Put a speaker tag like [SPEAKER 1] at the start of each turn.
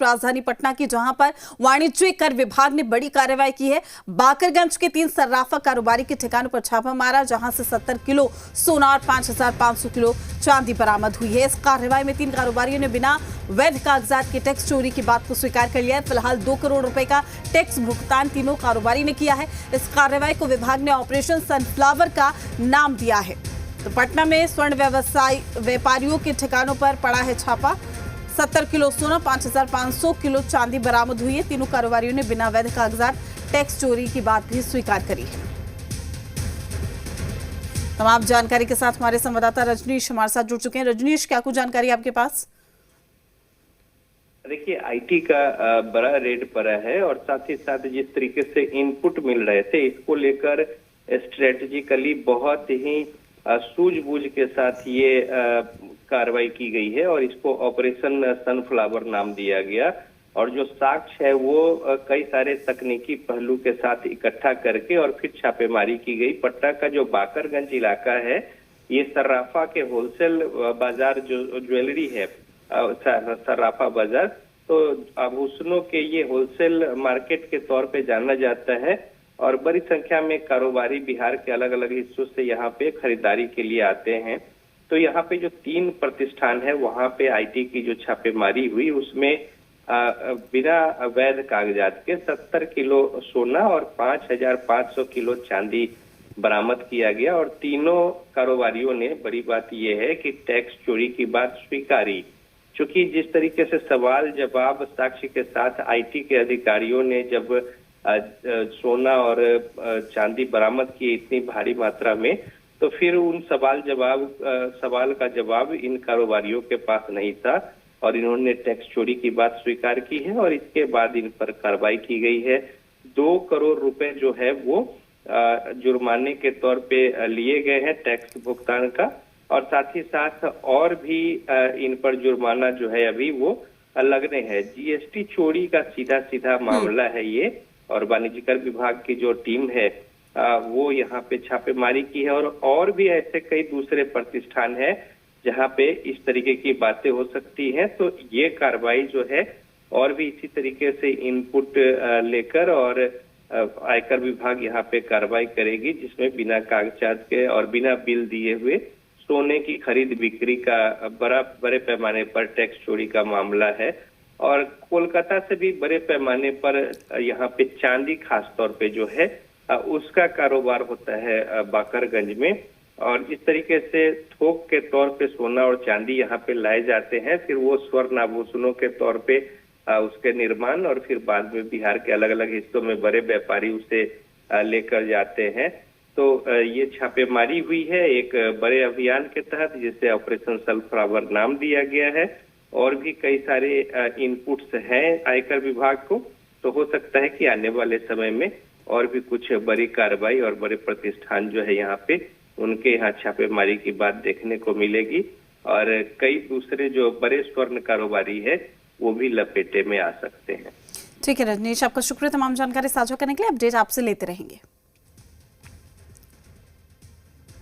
[SPEAKER 1] राजधानी पटना की, जहां पर वाणिज्यिक कर विभाग ने बड़ी कार्रवाई की है। बाकरगंज के 3 सर्राफा कारोबारी के ठिकानों पर छापा मारा, जहां से 70 किलो सोना और 5,500 किलो चांदी बरामद हुई है। इस कार्रवाई में 3 कारोबारियों ने बिना वैध कागजात के टैक्स चोरी की बात को स्वीकार कर लिया है। फिलहाल 2 करोड़ रुपए का टैक्स भुगतान तीनों कारोबारी ने किया है। इस कार्रवाई को विभाग ने ऑपरेशन सनफ्लावर का नाम दिया है। तो पटना में स्वर्ण व्यवसाय व्यापारियों के ठिकानों पर पड़ा है छापा। 70 किलो सोना, 5,500 किलो चांदी बरामद हुई है। तीनों कारोबारियों ने बिना वैध कागजात टैक्स चोरी की बात भी स्वीकार करी है। तमाम जानकारी के साथ हमारे संवाददाता रजनीश हमारे साथ जुड़ चुके हैं। रजनीश, क्या कुछ जानकारी आपके पास?
[SPEAKER 2] देखिए, आईटी का बड़ा रेड पड़ा है और साथ ही साथ जिस तरीके से इनपुट मिल रहे थे, इसको लेकर स्ट्रेटेजिकली बहुत ही सूझबूझ के साथ ये कार्रवाई की गई है और इसको ऑपरेशन सनफ्लावर नाम दिया गया। और जो साक्ष्य है वो कई सारे तकनीकी पहलू के साथ इकट्ठा करके और फिर छापेमारी की गई। पटना का जो बाकरगंज इलाका है, ये सर्राफा के होलसेल बाजार जो ज्वेलरी है, सर्राफा बाजार, तो आभूषणों के ये होलसेल मार्केट के तौर पे जाना जाता है और बड़ी संख्या में कारोबारी बिहार के अलग अलग हिस्सों से यहाँ पे खरीदारी के लिए आते हैं। तो यहाँ पे जो 3 प्रतिष्ठान है, वहाँ पे आईटी की जो छापेमारी हुई, उसमें बिना वैध कागजात के 70 किलो सोना और 5,500 किलो चांदी बरामद किया गया। और तीनों कारोबारियों ने, बड़ी बात यह है कि टैक्स चोरी की बात स्वीकारी। चूंकि जिस तरीके से सवाल जवाब साक्ष्य के साथ आईटी के अधिकारियों ने जब सोना और चांदी बरामद की इतनी भारी मात्रा में, तो फिर उन सवाल का जवाब इन कारोबारियों के पास नहीं था और इन्होंने टैक्स चोरी की बात स्वीकार की है और इसके बाद इन पर कार्रवाई की गई है। 2 करोड़ रुपए जो है वो जुर्माने के तौर पे लिए गए हैं टैक्स भुगतान का, और साथ ही साथ और भी इन पर जुर्माना जो है अभी वो लगने हैं। जीएसटी चोरी का सीधा मामला है ये, और वाणिज्य कर विभाग की जो टीम है वो यहाँ पे छापेमारी की है। और भी ऐसे कई दूसरे प्रतिष्ठान हैं जहाँ पे इस तरीके की बातें हो सकती हैं। तो ये कार्रवाई जो है और भी इसी तरीके से इनपुट लेकर और आयकर विभाग यहाँ पे कार्रवाई करेगी, जिसमें बिना कागजात के और बिना बिल दिए हुए सोने की खरीद बिक्री का बड़े पैमाने पर टैक्स चोरी का मामला है। और कोलकाता से भी बड़े पैमाने पर यहाँ पे चांदी खास तौर पे जो है उसका कारोबार होता है बाकरगंज में। और इस तरीके से थोक के तौर पे सोना और चांदी यहाँ पे लाए जाते हैं, फिर वो स्वर्ण आभूषणों के तौर पे उसके निर्माण और फिर बाद में बिहार के अलग अलग हिस्सों में बड़े व्यापारी उसे लेकर जाते हैं। तो ये छापेमारी हुई है एक बड़े अभियान के तहत, जिसे ऑपरेशन सनफ्लावर नाम दिया गया है। और भी कई सारे इनपुट्स हैं आयकर विभाग को, तो हो सकता है कि आने वाले समय में और भी कुछ बड़ी कार्रवाई और बड़े प्रतिष्ठान जो है यहाँ पे, उनके यहाँ छापेमारी की बात देखने को मिलेगी और कई दूसरे जो बड़े स्वर्ण कारोबारी है वो भी लपेटे में आ सकते हैं।
[SPEAKER 1] ठीक है रजनीश, आपका शुक्रिया तमाम जानकारी साझा करने के लिए। अपडेट आपसे लेते रहेंगे।